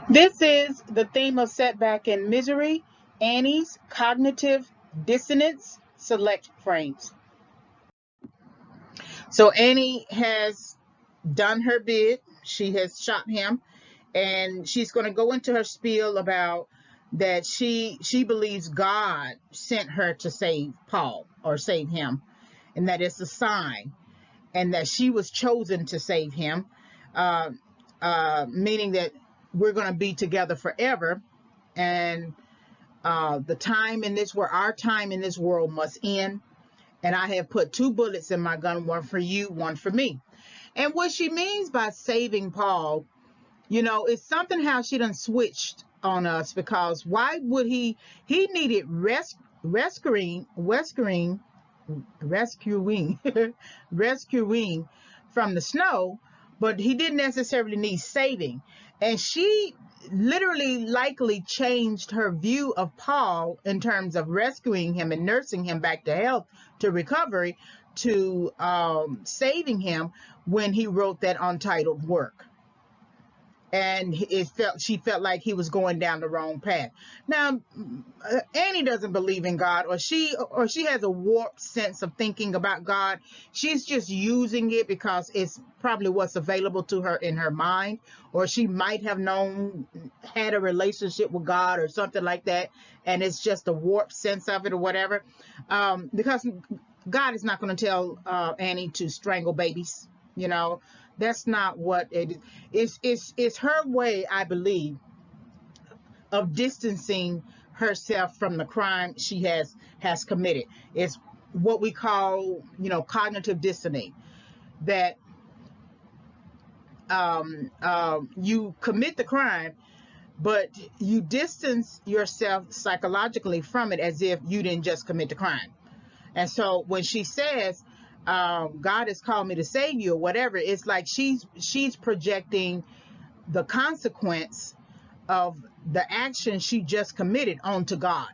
This is the theme of Setback and Misery, Annie's Cognitive Dissonance Select Frames. So Annie has done her bid. She has shot him, and she's going to go into her spiel about that she believes God sent her to save Paul or save him, and that it's a sign, and that she was chosen to save him, uh, meaning that we're going to be together forever, and the time in this where our time in this world must end. And I have put 2 bullets in my gun, one for you, one for me. And what she means by saving Paul, it's something how she done switched on us, because why would he needed rescuing rescuing rescuing from the snow, but he didn't necessarily need saving. And she literally likely changed her view of Paul in terms of rescuing him and nursing him back to health, to recovery, to saving him when he wrote that untitled work. And she felt like he was going down the wrong path. Now, Annie doesn't believe in God, or she has a warped sense of thinking about God. She's just using it because it's probably what's available to her in her mind, or she might have had a relationship with God or something like that, and it's just a warped sense of it or whatever. Because God is not going to tell Annie to strangle babies. That's not what it is. It's her way, I believe, of distancing herself from the crime she has committed. It's what we call, cognitive dissonance. That you commit the crime, but you distance yourself psychologically from it as if you didn't just commit the crime. And so when she says, God has called me to save you or whatever, it's like she's projecting the consequence of the action she just committed onto God.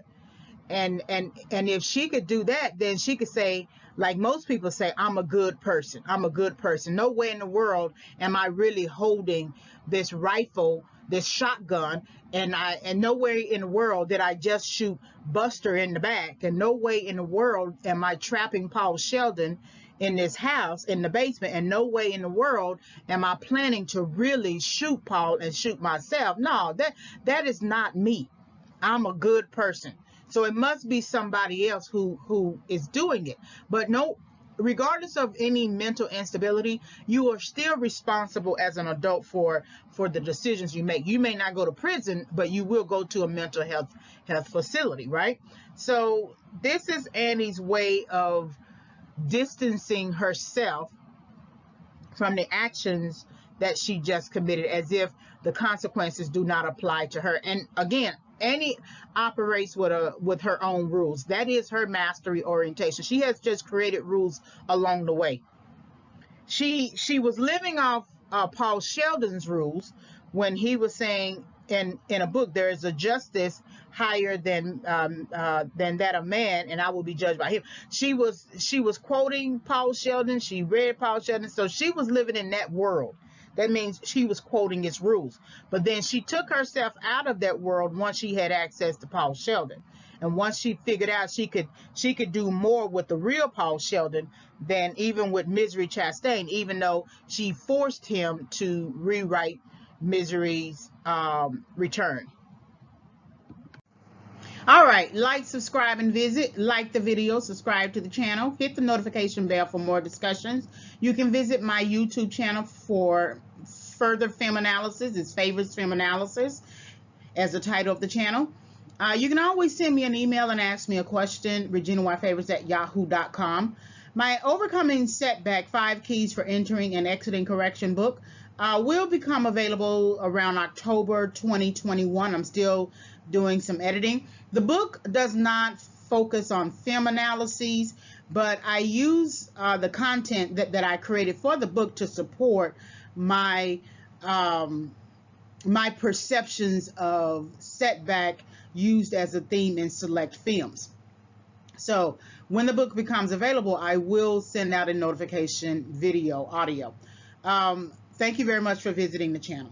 And if she could do that, then she could say, like most people say, I'm a good person. I'm a good person. No way in the world am I really holding this rifle, this shotgun, and no way in the world did I just shoot Buster in the back, and no way in the world am I trapping Paul Sheldon in this house in the basement, and no way in the world am I planning to really shoot Paul and shoot myself. No, that is not me. I'm a good person. So it must be somebody else who is doing it. But no, regardless of any mental instability, you are still responsible as an adult for the decisions you make. You may not go to prison, but you will go to a mental health facility, right? So this is Annie's way of distancing herself from the actions that she just committed, as if the consequences do not apply to her. And again, Annie operates with her own rules. That is her mastery orientation. She has just created rules along the way. She was living off Paul Sheldon's rules when he was saying in a book, there is a justice higher than that of man, and I will be judged by him. She was quoting Paul Sheldon. She read Paul Sheldon, so she was living in that world. That means she was quoting its rules. But then she took herself out of that world once she had access to Paul Sheldon. And once she figured out she could do more with the real Paul Sheldon than even with Misery Chastain, even though she forced him to rewrite Misery's return. All right, like, subscribe, and visit. Like the video, subscribe to the channel, hit the notification bell for more discussions. You can visit my YouTube channel for further film analysis. It's Favorites Film Analysis as the title of the channel. You can always send me an email and ask me a question, reginayfavorites@yahoo.com. My Overcoming Setback, 5 Keys for Entering and Exiting Correction book will become available around October 2021. I'm still doing some editing. The book does not focus on film analyses, but I use the content that I created for the book to support my my perceptions of setback used as a theme in select films. So when the book becomes available, I will send out a notification, video, audio. Thank you very much for visiting the channel.